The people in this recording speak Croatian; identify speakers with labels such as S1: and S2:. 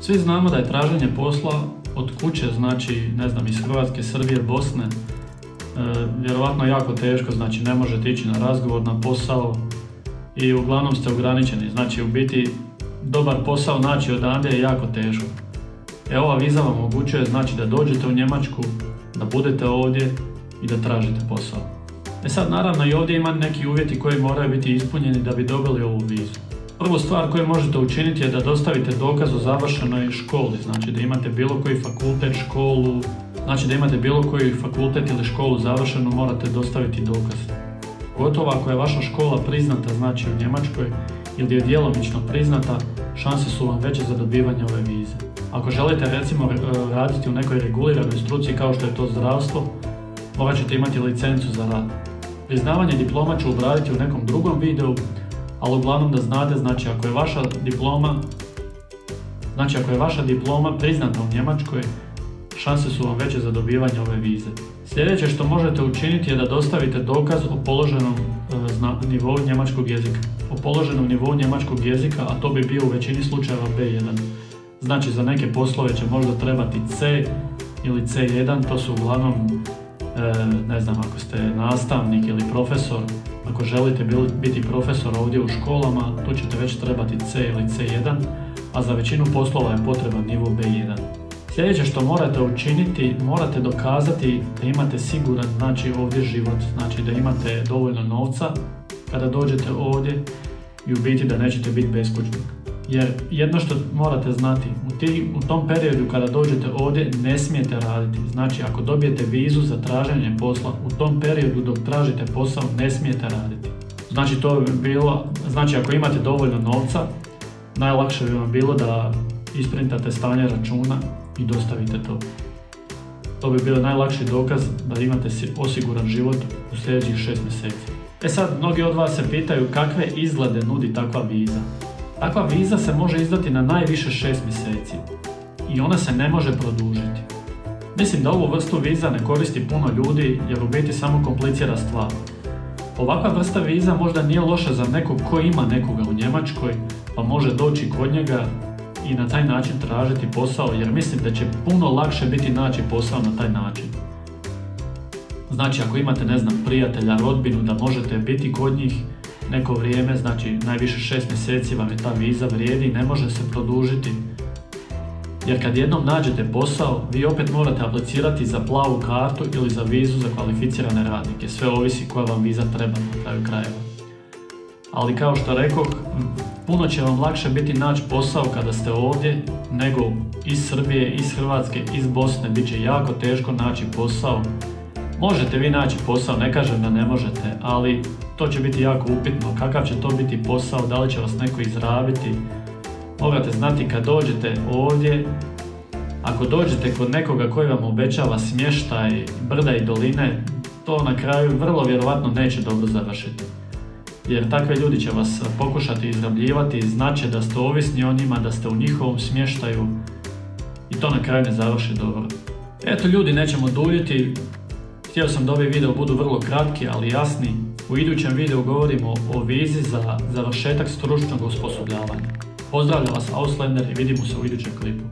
S1: Svi znamo da je traženje posla od kuće, znači, ne znam, iz Hrvatske, Srbije, Bosne, vjerovatno jako teško, znači ne možete ići na razgovor, na posao i uglavnom ste ograničeni, znači u biti dobar posao naći odande je jako teško. Ova viza vam omogućuje, znači, da dođete u Njemačku, da budete ovdje i da tražite posao. Sad naravno i ovdje ima neki uvjeti koji moraju biti ispunjeni da bi dobili ovu vizu. Prvu stvar koju možete učiniti je da dostavite dokaz o završenoj školi, znači da imate bilo koji fakultet, školu, znači da imate bilo koji fakultet ili školu završenu, morate dostaviti dokaz. Gotovo ako je vaša škola priznata, znači u Njemačkoj, ili je djelomično priznata, šanse su vam veće za dobivanje ove vize. Ako želite recimo raditi u nekoj reguliranoj struci kao što je to zdravstvo, morat ćete imati licencu za rad. Priznavanje diploma ću obraditi u nekom drugom videu, ali uglavnom da znate, znači ako je vaša diploma priznata u Njemačkoj, šanse su vam veće za dobivanje ove vize. Sljedeće što možete učiniti je da dostavite dokaz o položenom nivou njemačkog jezika. O položenom nivou njemačkog jezika, a to bi bio u većini slučajeva B1. Znači za neke poslove će možda trebati C ili C1, to su uglavnom, ne znam, ako ste nastavnik ili profesor, ako želite biti profesor ovdje u školama, tu ćete već trebati C ili C1, a za većinu poslova je potreban nivo B1. Sljedeće što morate učiniti, morate dokazati da imate siguran, znači, ovdje život, znači da imate dovoljno novca kada dođete ovdje i u biti da nećete biti beskućnik. Jer jedno što morate znati, u tom periodu kada dođete ovdje ne smijete raditi. Znači ako dobijete vizu za traženje posla, u tom periodu dok tražite posao ne smijete raditi. Znači to bi bilo, znači ako imate dovoljno novca, najlakše bi vam bilo da isprintate stanje računa i dostavite to. To bi bio najlakši dokaz da imate osiguran život u sljedećih 6 mjeseci. Sad, mnogi od vas se pitaju kakve izglede nudi takva viza. Takva viza se može izdati na najviše 6 mjeseci i ona se ne može produžiti. Mislim da ovu vrstu viza ne koristi puno ljudi jer u biti samo komplicira stvar. Ovakva vrsta viza možda nije loša za nekog ko ima nekoga u Njemačkoj, pa može doći kod njega i na taj način tražiti posao, jer mislim da će puno lakše biti naći posao na taj način. Znači ako imate, ne znam, prijatelja, rodbinu, da možete biti kod njih neko vrijeme, znači najviše 6 mjeseci vam je ta viza vrijedi i ne može se produžiti. Jer kad jednom nađete posao, vi opet morate aplicirati za plavu kartu ili za vizu za kvalificirane radnike. Sve ovisi koja vam viza treba na kraju krajeva. Ali kao što rekoh, puno će vam lakše biti naći posao kada ste ovdje nego iz Srbije, iz Hrvatske, iz Bosne. Biće jako teško naći posao. Možete vi naći posao, ne kažem da ne možete, ali to će biti jako upitno. Kakav će to biti posao, da li će vas neko izrabiti. Morate znati kad dođete ovdje, ako dođete kod nekoga koji vam obećava smještaj, brda i doline, to na kraju vrlo vjerovatno neće dobro završiti. Jer takve ljudi će vas pokušati izrabljivati, znaće da ste ovisni o njima, da ste u njihovom smještaju i to na kraju ne završi dobro. Eto ljudi, nećemo duljiti. Htio sam da ovi video budu vrlo kratki, ali jasni. U idućem videu govorimo o vizi za završetak stručnog osposobljavanja. Pozdravljam vas Ausländer i vidimo se u idućem klipu.